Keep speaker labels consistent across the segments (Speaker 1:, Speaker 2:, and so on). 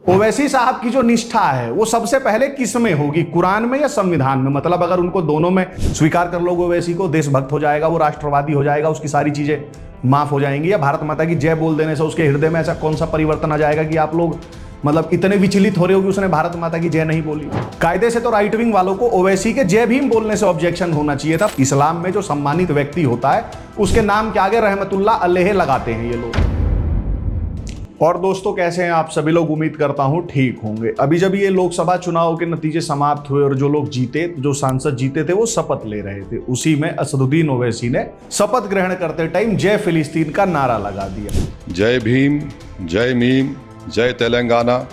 Speaker 1: ओवैसी साहब की जो निष्ठा है वो सबसे पहले किस में होगी, कुरान में या संविधान में? मतलब अगर उनको दोनों में स्वीकार कर लोगे ओवैसी को, देशभक्त हो जाएगा, वो राष्ट्रवादी हो जाएगा, उसकी सारी चीजें माफ हो जाएंगी, या भारत माता की जय बोल देने से उसके हृदय में ऐसा कौन सा परिवर्तन आ जाएगा कि आप लोग मतलब इतने विचलित हो रहे हो कि उसने भारत माता की जय नहीं बोली? कायदे से तो राइट विंग वालों को ओवैसी के जय भीम बोलने से ऑब्जेक्शन होना चाहिए था। इस्लाम में जो सम्मानित व्यक्ति होता है उसके नाम के आगे रहमतुल्लाह अलैह लगाते हैं ये लोग। और दोस्तों कैसे हैं आप सभी लोग? उम्मीद करता हूं ठीक होंगे। अभी जब ये लोकसभा चुनाव के नतीजे समाप्त हुए और जो लोग जीते, जो सांसद जीते थे, वो शपथ ले रहे थे। उसी में असदुद्दीन ओवैसी ने शपथ ग्रहण करते टाइम जय फिलिस्तीन का नारा लगा दिया।
Speaker 2: जय भीम, जय मीम, जय तेलंगाना,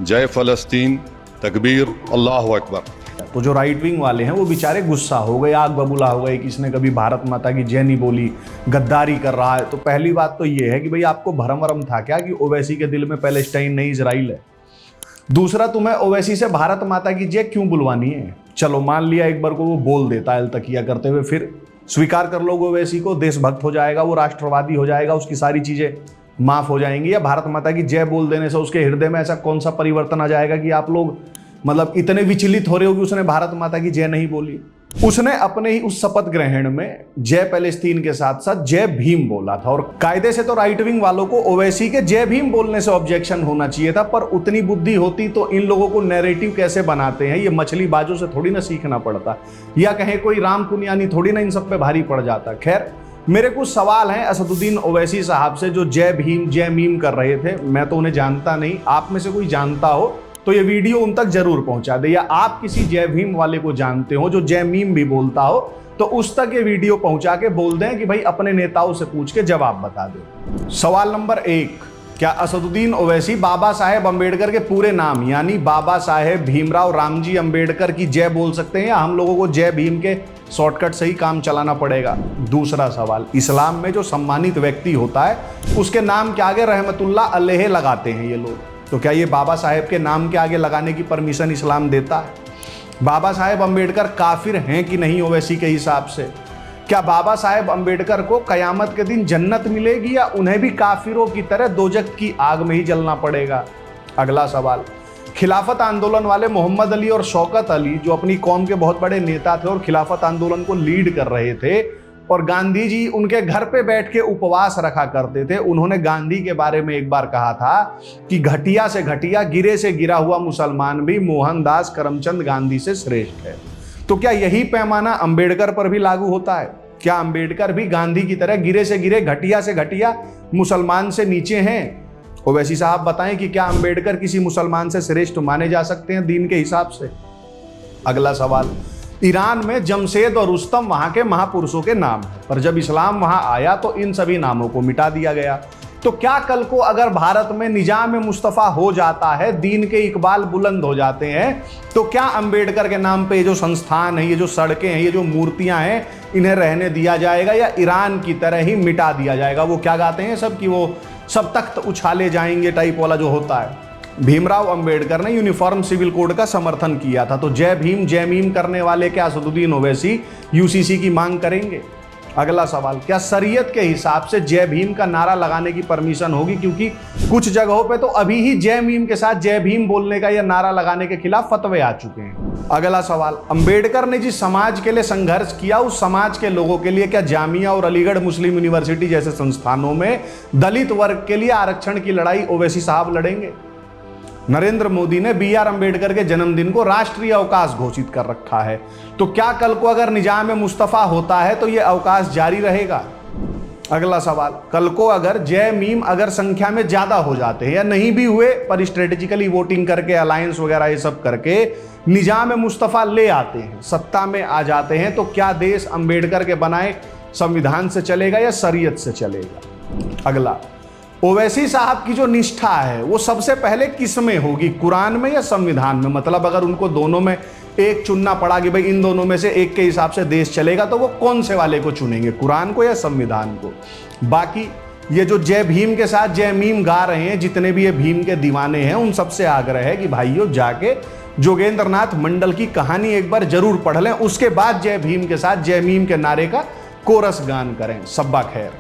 Speaker 2: जय फलस्तीन, तकबीर, अल्लाहु अकबर।
Speaker 1: तो जो राइट विंग वाले हैं वो बेचारे गुस्सा हो गए, आग बबूला हो गए कि इसने कभी भारत माता की जय नहीं बोली, गद्दारी कर रहा है। तो पहली बात तो ये है कि भाई आपको भरम वरम था क्या कि ओवैसी के दिल में पैलेस्टाइन नहीं इजराइल है? दूसरा, तुम्हें ओवैसी से भारत माता की जय क्यों बुलवानी है? चलो मान लिया एक बार को वो बोल देता है तकिया करते हुए, फिर स्वीकार कर लोगे ओवैसी को, देशभक्त हो जाएगा, वो राष्ट्रवादी हो जाएगा, उसकी सारी चीजें माफ हो जाएंगी, या भारत माता की जय बोल देने से उसके हृदय में ऐसा कौन सा परिवर्तन आ जाएगा कि आप लोग मतलब इतने विचलित हो रहे हो कि उसने भारत माता की जय नहीं बोली? उसने अपने ही उस शपथ ग्रहण में जय पैलेस्तीन के साथ साथ जय भीम बोला था। और कायदे से तो राइट विंग वालों को ओवैसी के जय भीम बोलने से ऑब्जेक्शन होना चाहिए था, पर उतनी बुद्धि होती तो इन लोगों को नैरेटिव कैसे बनाते हैं ये मछली बाजों से थोड़ी ना सीखना पड़ता, या कहें कोई राम पुनियानी थोड़ी ना इन सब पे भारी पड़ जाता। खैर, मेरे कुछ सवाल हैं असदुद्दीन ओवैसी साहब से जो जय भीम जय मीम कर रहे थे। मैं तो उन्हें जानता नहीं, आप में से कोई जानता हो तो ये वीडियो उन तक जरूर पहुंचा दे, या आप किसी जय भीम वाले को जानते हो जो जय मीम भी बोलता हो तो उस तक ये वीडियो पहुंचा के बोल दें कि भाई अपने नेताओं से पूछ के जवाब बता दो। सवाल नंबर 1, क्या असदुद्दीन ओवैसी बाबा साहेब अंबेडकर के पूरे नाम यानी बाबा साहेब भीमराव रामजी अंबेडकर की जय बोल सकते हैं, या हम लोगों को जय भीम के शॉर्टकट से ही काम चलाना पड़ेगा? दूसरा सवाल, इस्लाम में जो सम्मानित व्यक्ति होता है उसके नाम के आगे रहमतुल्लाह अलैह लगाते हैं ये लोग, तो क्या ये बाबा साहेब के नाम के आगे लगाने की परमिशन इस्लाम देता है? बाबा साहेब अंबेडकर काफिर हैं कि नहीं ओवैसी के हिसाब से? क्या बाबा साहेब अंबेडकर को कयामत के दिन जन्नत मिलेगी, या उन्हें भी काफिरों की तरह दोजख की आग में ही जलना पड़ेगा? अगला सवाल, खिलाफत आंदोलन वाले मोहम्मद अली और शौकत अली जो अपनी कौम के बहुत बड़े नेता थे और खिलाफत आंदोलन को लीड कर रहे थे, और गांधी जी उनके घर पे बैठ के उपवास रखा करते थे, उन्होंने गांधी के बारे में एक बार कहा था कि घटिया से घटिया, गिरे से गिरा हुआ मुसलमान भी मोहनदास करमचंद गांधी से श्रेष्ठ है। तो क्या यही पैमाना अंबेडकर पर भी लागू होता है? क्या अंबेडकर भी गांधी की तरह गिरे से गिरे, घटिया से घटिया मुसलमान से नीचे हैं? ओवैसी साहब बताएं कि क्या अंबेडकर किसी मुसलमान से श्रेष्ठ माने जा सकते हैं दीन के हिसाब से? अगला सवाल, ईरान में जमशेद और रुस्तम वहां के महापुरुषों के नाम है, पर जब इस्लाम वहां आया तो इन सभी नामों को मिटा दिया गया। तो क्या कल को अगर भारत में निजाम मुस्तफा हो जाता है, दीन के इकबाल बुलंद हो जाते हैं, तो क्या अंबेडकर के नाम पे ये जो संस्थान है, ये जो सड़कें हैं, ये जो मूर्तियां हैं, इन्हें रहने दिया जाएगा या ईरान की तरह ही मिटा दिया जाएगा? वो क्या गाते हैं सब कि वो सब तख्त उछाले जाएंगे टाइप वाला जो होता है। भीमराव अंबेडकर ने यूनिफॉर्म सिविल कोड का समर्थन किया था, तो जय भीम जय मीम करने वाले क्या असदुद्दीन ओवैसी यूसीसी की मांग करेंगे? अगला सवाल, क्या शरीयत के हिसाब से जय भीम का नारा लगाने की परमिशन होगी? क्योंकि कुछ जगहों पे तो अभी ही जय मीम के साथ जय भीम बोलने का या नारा लगाने के खिलाफ फतवे आ चुके हैं। अगला सवाल, अंबेडकर ने जिस समाज के लिए संघर्ष किया उस समाज के लोगों के लिए क्या जामिया और अलीगढ़ मुस्लिम यूनिवर्सिटी जैसे संस्थानों में दलित वर्ग के लिए आरक्षण की लड़ाई ओवैसी साहब लड़ेंगे? नरेंद्र मोदी ने BR अंबेडकर के जन्मदिन को राष्ट्रीय अवकाश घोषित कर रखा है, तो क्या कल को अगर निजाम मुस्तफा होता है तो यह अवकाश जारी रहेगा? अगला सवाल, कल को अगर जय मीम अगर संख्या में ज्यादा हो जाते हैं या नहीं भी हुए, पर स्ट्रेटेजिकली वोटिंग करके अलायंस वगैरह ये सब करके निजाम मुस्तफा ले आते हैं, सत्ता में आ जाते हैं, तो क्या देश अंबेडकर के बनाए संविधान से चलेगा या शरीयत से चलेगा? अगला, ओवैसी साहब की जो निष्ठा है वो सबसे पहले किस में होगी, कुरान में या संविधान में? मतलब अगर उनको दोनों में एक चुनना पड़ा कि भाई इन दोनों में से एक के हिसाब से देश चलेगा, तो वो कौन से वाले को चुनेंगे, कुरान को या संविधान को? बाकी ये जो जय भीम के साथ जय मीम गा रहे हैं, जितने भी ये भीम के दीवाने हैं, उन सबसे आग्रह है कि भाइयों जाके जोगेंद्र नाथ मंडल की कहानी एक बार जरूर पढ़ लें, उसके बाद जय भीम के साथ जय मीम के नारे का कोरस गान करें। सब्बा खैर।